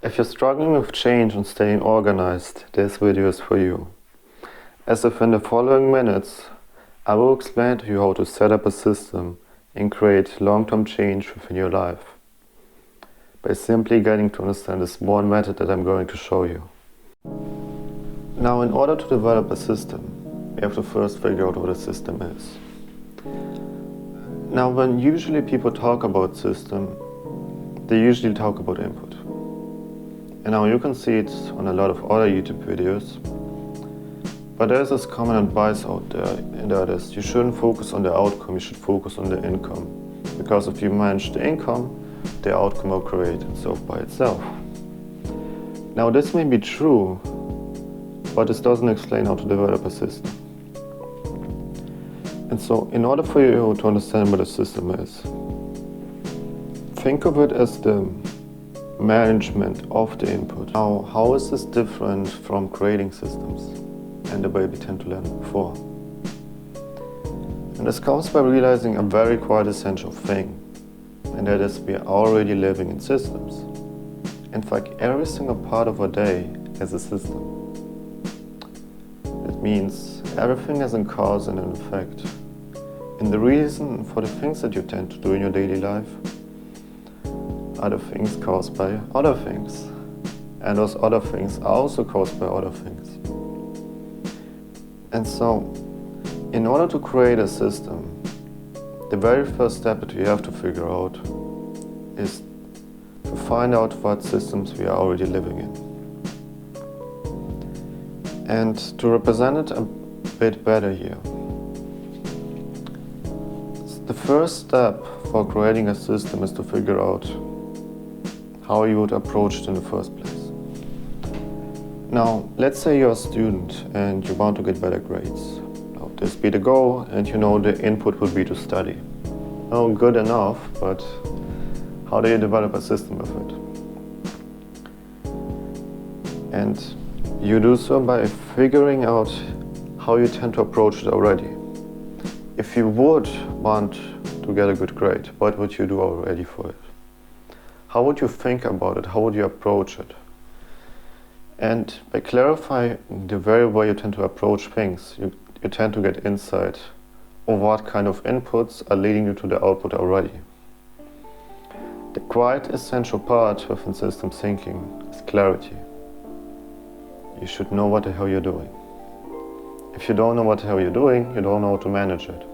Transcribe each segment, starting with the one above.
If you're struggling with change and staying organized, this video is for you. As if in the following minutes, I will explain to you how to set up a system and create long-term change within your life by simply getting to understand this one method that I'm going to show you. Now, in order to develop a system, you have to first figure out what a system is. Now, when usually people talk about system, they usually talk about input. And now you can see it on a lot of other YouTube videos. But there's this common advice out there, and that is you shouldn't focus on the outcome, you should focus on the income. Because if you manage the income, the outcome will create itself by itself. Now this may be true, but this doesn't explain how to develop a system. And so in order for you to understand what a system is, think of it as the management of the input. Now, how is this different from creating systems and the way we tend to learn before? And this comes by realizing a very quite essential thing, and that is we are already living in systems. In fact, every single part of our day has a system. It means everything has a cause and an effect. And the reason for the things that you tend to do in your daily life are the things caused by other things. And those other things are also caused by other things. And so, in order to create a system, the very first step that you have to figure out is to find out what systems we are already living in. And to represent it a bit better here, the first step for creating a system is to figure out how you would approach it in the first place. Now, let's say you're a student and you want to get better grades. Now, this be the goal, and you know the input would be to study. Oh, good enough, but how do you develop a system with it? And you do so by figuring out how you tend to approach it already. If you would want to get a good grade, what would you do already for it? How would you think about it? How would you approach it? And by clarifying the very way you tend to approach things, you tend to get insight on what kind of inputs are leading you to the output already. The quite essential part within system thinking is clarity. You should know what the hell you're doing. If you don't know what the hell you're doing, you don't know how to manage it.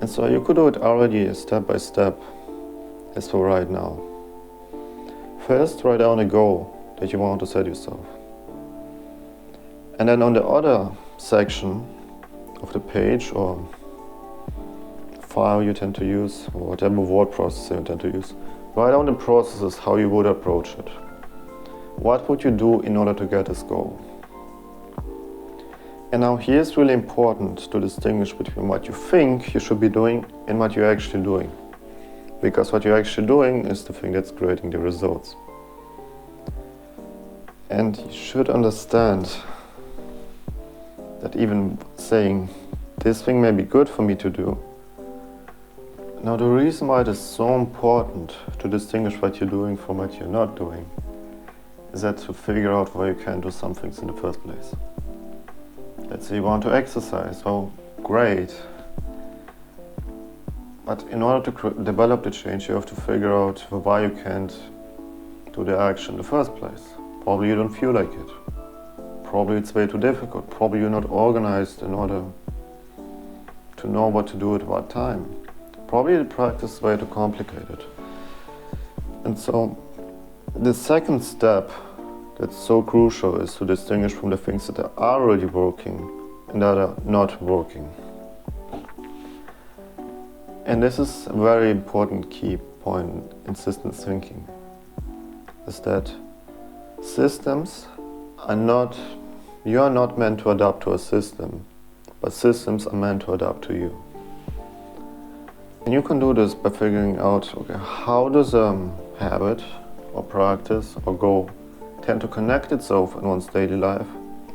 And so you could do it already step by step, as for right now. First, write down a goal that you want to set yourself. And then on the other section of the page or file you tend to use, or whatever word processor you tend to use, write down the processes how you would approach it. What would you do in order to get this goal? And now here's really important to distinguish between what you think you should be doing and what you're actually doing. Because what you're actually doing is the thing that's creating the results. And you should understand that even saying, this thing may be good for me to do. Now the reason why it is so important to distinguish what you're doing from what you're not doing is that to figure out why you can't do some things in the first place. Let's say you want to exercise, well, great. But in order to develop the change, you have to figure out why you can't do the action in the first place. Probably you don't feel like it. Probably it's way too difficult. Probably you're not organized in order to know what to do at what time. Probably the practice is way too complicated. And so the second step that's so crucial is to distinguish from the things that are already working and that are not working. And this is a very important key point in systems thinking, is that systems are not, you are not meant to adapt to a system, but systems are meant to adapt to you. And you can do this by figuring out, okay, how does a habit or practice or goal tend to connect itself in one's daily life,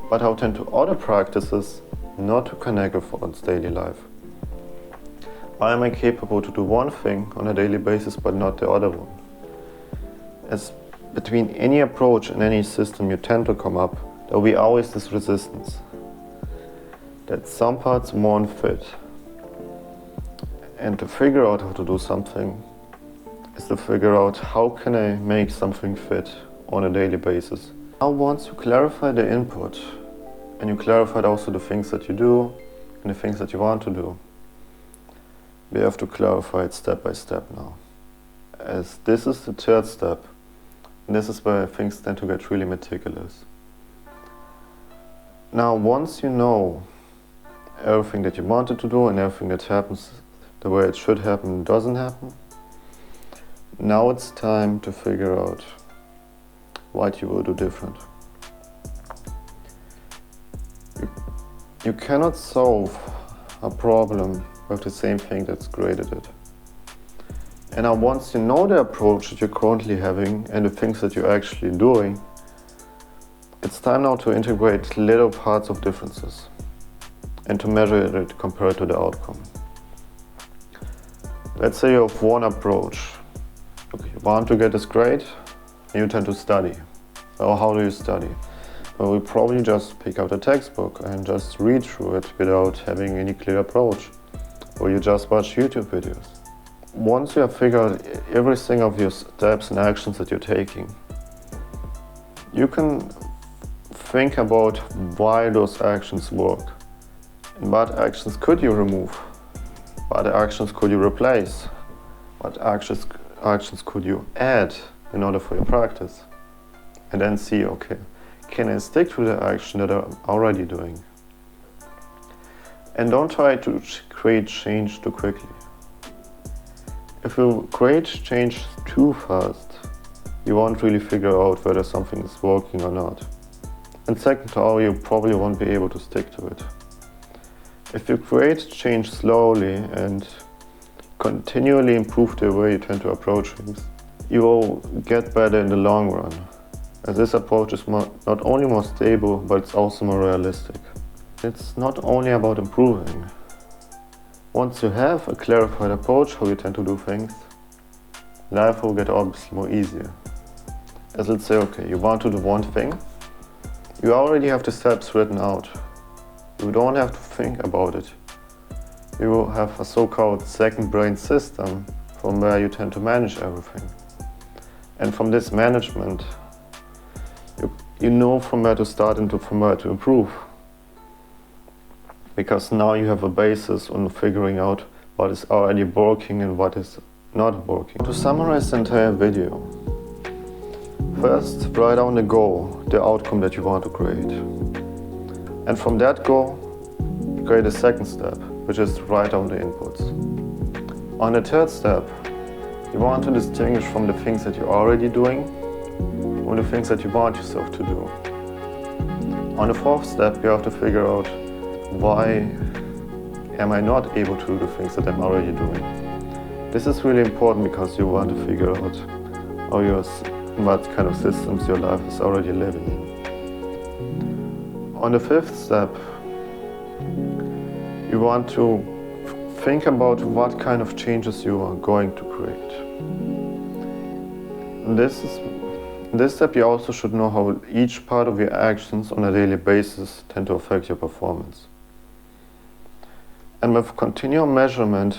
but how tend to other practices not to connect with one's daily life. Why am I capable to do one thing on a daily basis but not the other one? As between any approach and any system you tend to come up, there will be always this resistance. That some parts won't fit. And to figure out how to do something is to figure out how can I make something fit on a daily basis. Now once you clarify the input and you clarified also the things that you do and the things that you want to do, we have to clarify it step by step now. As this is the third step, and this is where things tend to get really meticulous. Now once you know everything that you wanted to do and everything that happens the way it should happen doesn't happen, now it's time to figure out what you will do different. You cannot solve a problem with the same thing that's created it. And now once you know the approach that you're currently having and the things that you're actually doing, it's time now to integrate little parts of differences and to measure it compared to the outcome. Let's say you have one approach. Okay, you want to get this grade, and you tend to study. So how do you study? Well, we probably just pick out a textbook and just read through it without having any clear approach. Or you just watch YouTube videos. Once you have figured out every single of your steps and actions that you're taking, you can think about why those actions work. And what actions could you remove? What actions could you replace? What actions could you add in order for your practice? And then see, okay, can I stick to the action that I'm already doing? And don't try to create change too quickly. If you create change too fast, you won't really figure out whether something is working or not. And second of all, you probably won't be able to stick to it. If you create change slowly and continually improve the way you tend to approach things, you will get better in the long run. As this approach is not only more stable, but it's also more realistic. It's not only about improving. Once you have a clarified approach how you tend to do things, life will get obviously more easier. As let's say, okay, you want to do one thing, you already have the steps written out. You don't have to think about it. You will have a so-called second brain system from where you tend to manage everything. And from this management, you know from where to start and from where to improve. Because now you have a basis on figuring out what is already working and what is not working. To summarize the entire video, first write down the goal, the outcome that you want to create. And from that goal, create a second step, which is to write down the inputs. On the third step, you want to distinguish from the things that you're already doing from the things that you want yourself to do. On the fourth step, you have to figure out why am I not able to do the things that I'm already doing. This is really important because you want to figure out what kind of systems your life is already living in. On the fifth step, you want to think about what kind of changes you are going to create. In this step, you also should know how each part of your actions on a daily basis tend to affect your performance. And with continual measurement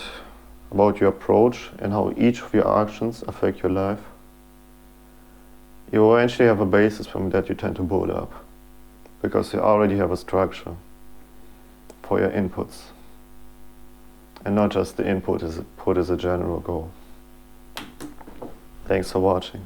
about your approach and how each of your actions affect your life, you will eventually have a basis from that you tend to build up, because you already have a structure for your inputs, and not just the input is put as a general goal. Thanks for watching.